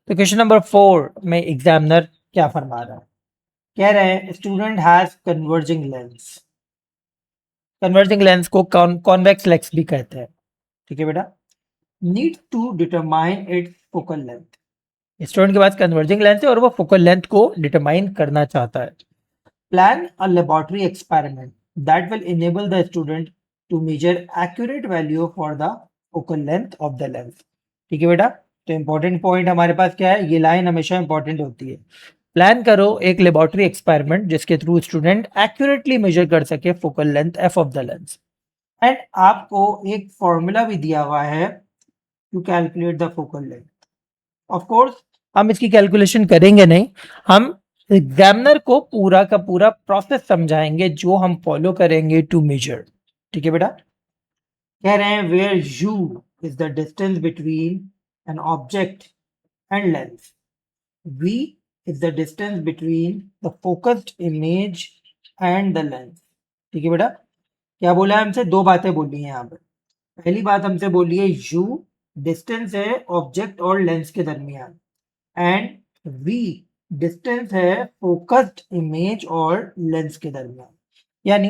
तो question number 4 में examiner क्या फरमा रहा है, कह रहे हैं student has converging lens. Converging lens को कॉन्वेक्स लेंस भी कहते हैं, ठीक है बेटा। Need to determine its focal length. Student के पास कन्वर्जिंग लेंस है और वो फोकल लेंथ को डिटरमाइन करना चाहता है। Plan a laboratory experiment that will enable the student to measure accurate value for the focal length of the lens. ठीक है बेटा, तो इंपॉर्टेंट पॉइंट हमारे पास क्या है, ये लाइन हमेशा इंपॉर्टेंट होती है। प्लान करो एक लेबोरेटरी एक्सपेरिमेंट जिसके थ्रू स्टूडेंट एक्यूरेटली मेजर कर सके focal length f of the lens. And आपको एक फॉर्मूला भी दिया हुआ है to calculate the focal length. Of course हम इसकी कैलकुलेशन करेंगे नहीं, हम एग्जामिनर को पूरा का पूरा प्रोसेस समझाएंगे जो हम फॉलो करेंगे टू मेजर। ठीक है बेटा, कह रहे हैं where u is the distance between an object and lens, v is the distance between the focused image and the lens। ठीक है बेटा, क्या बोला है हमसे, दो बातें बोली हैं यहाँ पे। पहली बात हमसे बोली है u डिस्टेंस है ऑब्जेक्ट और लेंस के दरमियान, एंड v डिस्टेंस है फोकस्ड इमेज और लेंस के दरमियान, यानी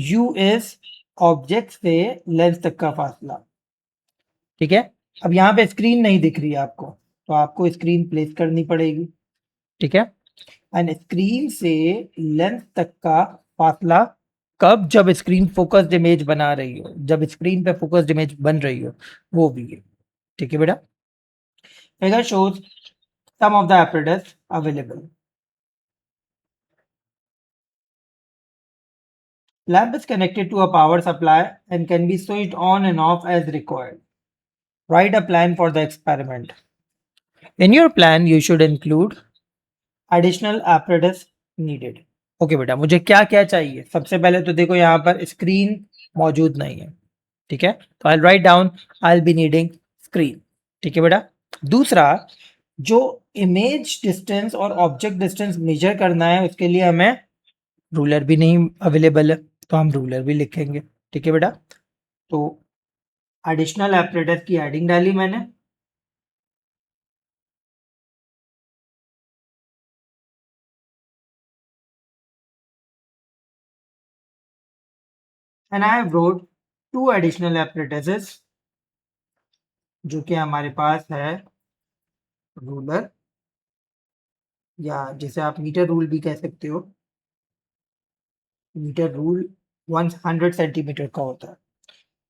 u इज ऑब्जेक्ट से लेंस तक का फासला। ठीक है, अब यहाँ पे स्क्रीन नहीं दिख रही है आपको, तो आपको स्क्रीन प्लेस करनी पड़ेगी। ठीक है, एंड स्क्रीन से लेंस तक का फासला कब, जब स्क्रीन फोकस्ड इमेज बना रही हो, जब स्क्रीन पे फोकस्ड इमेज बन रही हो, वो भी है। ठीक है बेटा, figure shows some of the apparatus available। Lamp is connected to a power supply and can be switched on and off as required। Write a plan for the experiment। In your plan you should include additional apparatus needed। Okay बेटा, मुझे क्या क्या चाहिए, सबसे पहले तो देखो यहाँ पर स्क्रीन मौजूद नहीं है। ठीक है, तो I write down I be needing screen. ठीक है बेटा, दूसरा जो इमेज डिस्टेंस और ऑब्जेक्ट डिस्टेंस मेजर करना है उसके लिए हमें रूलर भी नहीं अवेलेबल है, तो हम रूलर भी लिखेंगे। ठीक है बेटा, तो एडिशनल एपरेटस की एडिंग डाली मैंने, and I have wrote two additional apparatuses जो कि हमारे पास है रूलर, या जिसे आप मीटर रूल भी कह सकते हो। मीटर रूल 100 सेंटीमीटर का होता है।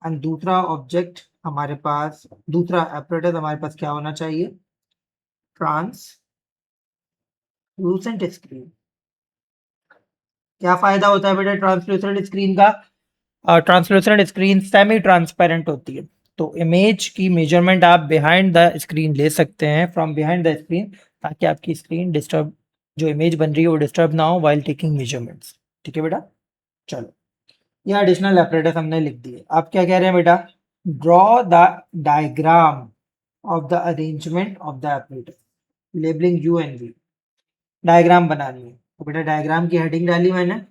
एंड दूसरा ऑब्जेक्ट हमारे पास, दूसरा एपरेटस हमारे पास क्या होना चाहिए, ट्रांसलूसेंट स्क्रीन। क्या फायदा होता है बेटा ट्रांसलूसेंट स्क्रीन का, ट्रांसलूसेंट स्क्रीन सेमी ट्रांसपेरेंट होती है, तो इमेज की मेजरमेंट आप बिहाइंड द स्क्रीन ले सकते हैं, फ्रॉम बिहाइंड द स्क्रीन, ताकि आपकी स्क्रीन डिस्टर्ब, जो इमेज बन रही है वो डिस्टर्ब ना हो वाइल टेकिंग मेजरमेंट्स। ठीक है बेटा, चलो ये एडिशनल एपरेटस हमने लिख दिए। आप क्या कह रहे हैं बेटा, draw the diagram of the arrangement of the apparatus, labelling u and v. Diagram बनानी है, तो बेटा डायग्राम की हेडिंग डाली मैंने,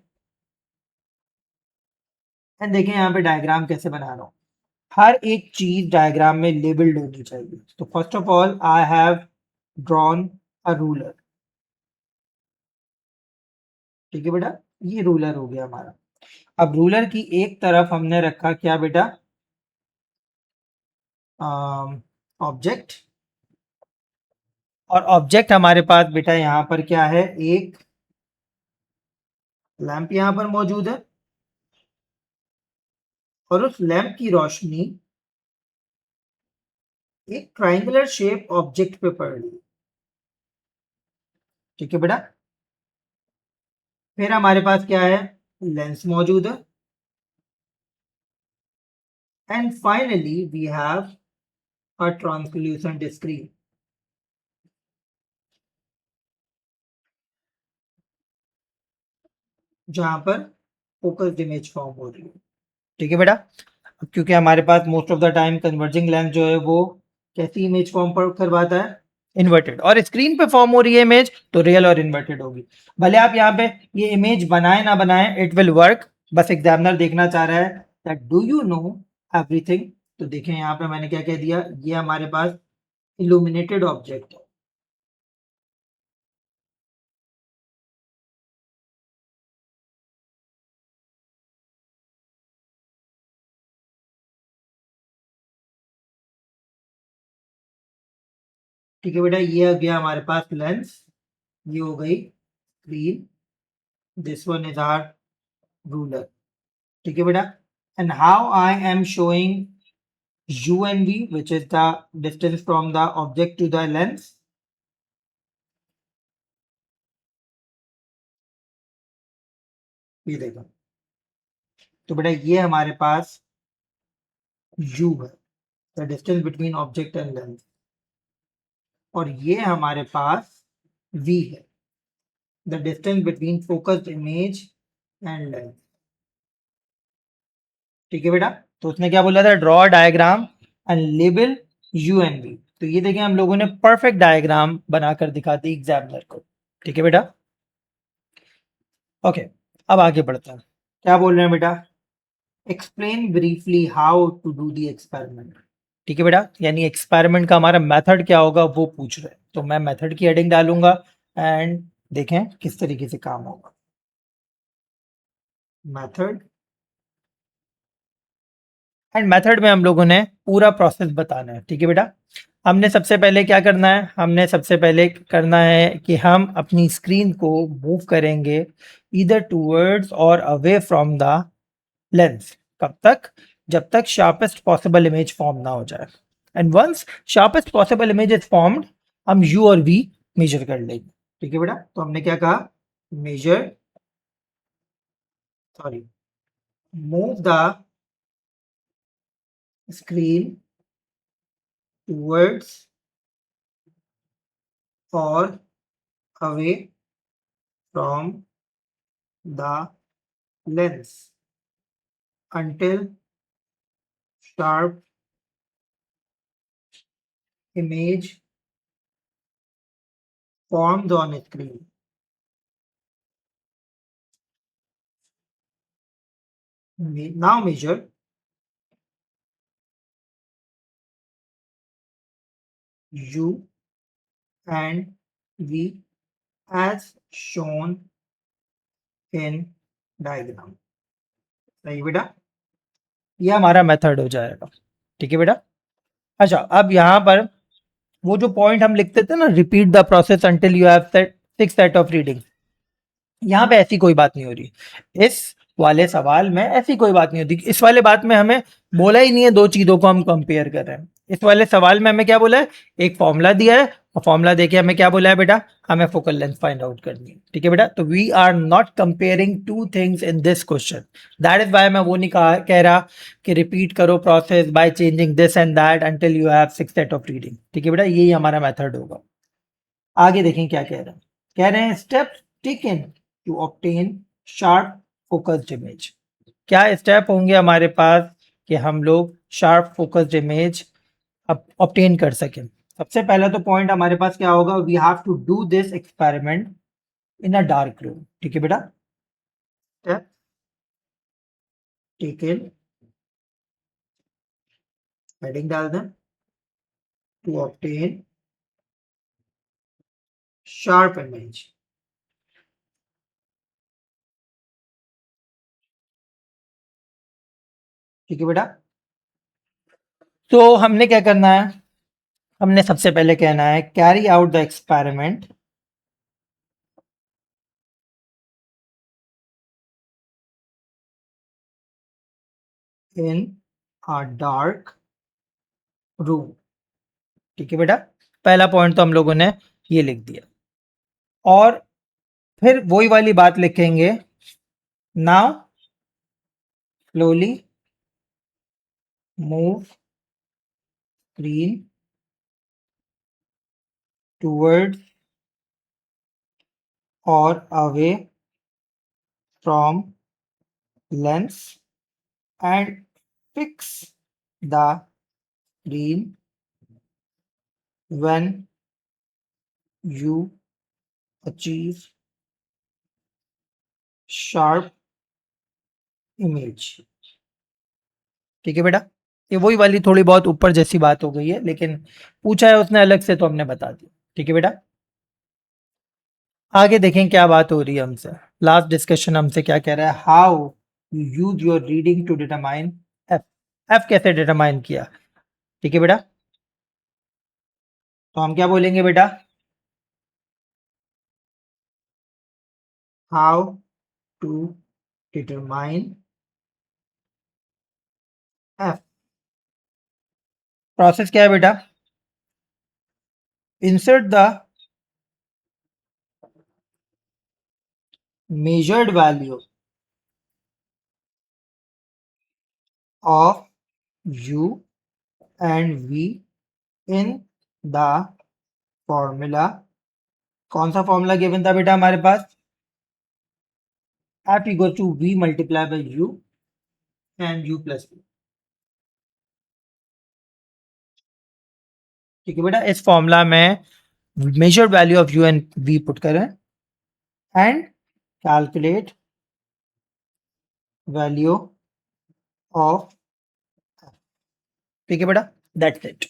एंड देखें यहाँ पे डायग्राम कैसे बना रहा हूँ। हर एक चीज डायग्राम में लेबल्ड होनी चाहिए। तो first of all I have drawn a ruler. ठीक है बेटा, ये रूलर हो गया हमारा। अब रूलर की एक तरफ हमने रखा क्या बेटा, ऑब्जेक्ट, और ऑब्जेक्ट हमारे पास बेटा यहाँ पर क्या है, एक लैंप यहाँ पर मौजूद है, और उस लैंप की रोशनी एक ट्राइंगुलर शेप ऑब्जेक्ट पे पड़ रही है। ठीक है बेटा, फिर हमारे पास क्या है, लेंस मौजूद है, and finally we have a translucent screen. जहां पर फोकस्ड इमेज फॉर्म हो रही है। ठीक है बेटा, अब क्योंकि हमारे पास most of the time converging lens जो है वो कैसी इमेज फॉर्म पर करवाता है, इन्वर्टेड, और स्क्रीन पे फॉर्म हो रही है इमेज तो रियल और इन्वर्टेड होगी। भले आप यहाँ पे ये इमेज बनाए ना बनाए, इट विल वर्क। बस एग्जामिनर देखना चाह रहा है that do you know everything. तो देखें यहाँ पे मैंने क्या कह दिया, ये हमारे पास इल्यूमिनेटेड ऑब्जेक्ट है, ठीक है बेटा, ये आ गया हमारे पास लेंस, ये हो गई screen, this one is our ruler. ठीक है बेटा, and how I am showing u and v, which is the distance from the object to the lens. ये देखो, तो बेटा ये हमारे पास u है, the distance between object and lens, और ये हमारे पास v है, the distance between focused image and lens. ठीक है बेटा, तो उसने क्या बोला था, draw diagram and label u and v। तो ये देखिए हम लोगों ने परफेक्ट डायग्राम बनाकर दिखा दी एग्जामिनर को। ठीक है बेटा, ओके, अब आगे बढ़ते हैं। क्या बोल रहे हैं बेटा, explain briefly how to do the experiment. ठीक है बेटा, यानी एक्सपेरिमेंट का हमारा मेथड क्या होगा वो पूछ रहे हैं, तो मैं मेथड की हेडिंग डालूंगा एंड देखें किस तरीके से काम होगा। मेथड, एंड मेथड में हम लोगों ने पूरा प्रोसेस बताना है। ठीक है बेटा, हमने सबसे पहले क्या करना है, हमने सबसे पहले करना है कि हम अपनी स्क्रीन को मूव करेंगे इधर टूवर्ड्स और अवे फ्रॉम द लेंस। कब तक, जब तक शार्पेस्ट पॉसिबल इमेज फॉर्म ना हो जाए, and once sharpest possible image is formed, हम u और v मेजर कर लेंगे। ठीक है बेटा, तो हमने क्या कहा, measure, sorry, move the screen towards और away from the lens until sharp image forms on screen. Now measure u and v as shown in diagram. सही बेटा, ये हमारा मेथड हो जाएगा। ठीक है बेटा, अच्छा अब यहाँ पर वो जो पॉइंट हम लिखते थे ना, repeat the process until you have set 6 set of reading, यहाँ पे ऐसी कोई बात नहीं हो रही। इस वाले सवाल में ऐसी कोई बात नहीं होती। इस वाले बात में हमें बोला ही नहीं है दो चीजों को हम कंपेयर कर रहे हैं। इस वाले सवाल में हमें क्या बोला है, एक फॉर्मूला दिया है और फॉर्मूला देके हमें क्या बोला है बेटा, हमें फोकल लेंथ फाइंड आउट करनी है। ठीक है बेटा, तो we are not comparing two things in this question, that is why मैं वो नहीं कह रहा कि रिपीट करो process by changing this and that until you have 6 set of reading. ठीक है बेटा, यही हमारा मेथड होगा। आगे देखें क्या कह रहे हैं, कह रहे हैं steps taken to obtain sharp focused image. क्या स्टेप होंगे हमारे पास कि हम लोग शार्प फोकस्ड इमेज ऑब्टेन कर सकें। सबसे पहला तो पॉइंट हमारे पास क्या होगा, we have to do this experiment in a dark room. ठीक है बेटा, स्टेप टेकन, हेडिंग डाल दें, टू ऑब्टेन शार्प इमेज। ठीक है बेटा, तो हमने क्या करना है, हमने सबसे पहले कहना है carry out the experiment in a dark room. ठीक है बेटा, पहला पॉइंट तो हम लोगों ने ये लिख दिया, और फिर वही वाली बात लिखेंगे, now slowly move screen towards और away from lens and fix the screen when you achieve sharp image। ठीक है बेटा, ये वही वाली थोड़ी बहुत ऊपर जैसी बात हो गई है, लेकिन पूछा है उसने अलग से तो हमने बता दिया। ठीक है बेटा, आगे देखें क्या बात हो रही है हमसे। लास्ट डिस्कशन हमसे क्या कह रहा है, how you use your reading to determine f. F कैसे डिटरमाइन किया। ठीक है बेटा, तो हम क्या बोलेंगे बेटा, how to determine f. Process क्या है बेटा, insert the measured value of u and v in the formula। कौन सा फॉर्मूला गिवन था बेटा हमारे पास, f equal to v multiply by u and u plus v। ठीक है बेटा, इस फॉर्मूला में measured value of u and v put करें एंड कैलकुलेट वैल्यू ऑफ। ठीक है बेटा, दैट्स इट।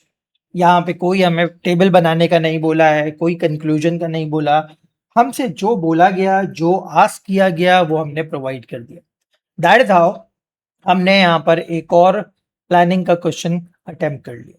यहाँ पे कोई हमें टेबल बनाने का नहीं बोला है, कोई कंक्लूजन का नहीं बोला, हमसे जो बोला गया, जो आस्क किया गया, वो हमने प्रोवाइड कर दिया। दैट इज हाउ हमने यहाँ पर एक और प्लानिंग का क्वेश्चन अटेम्प्ट कर लिया।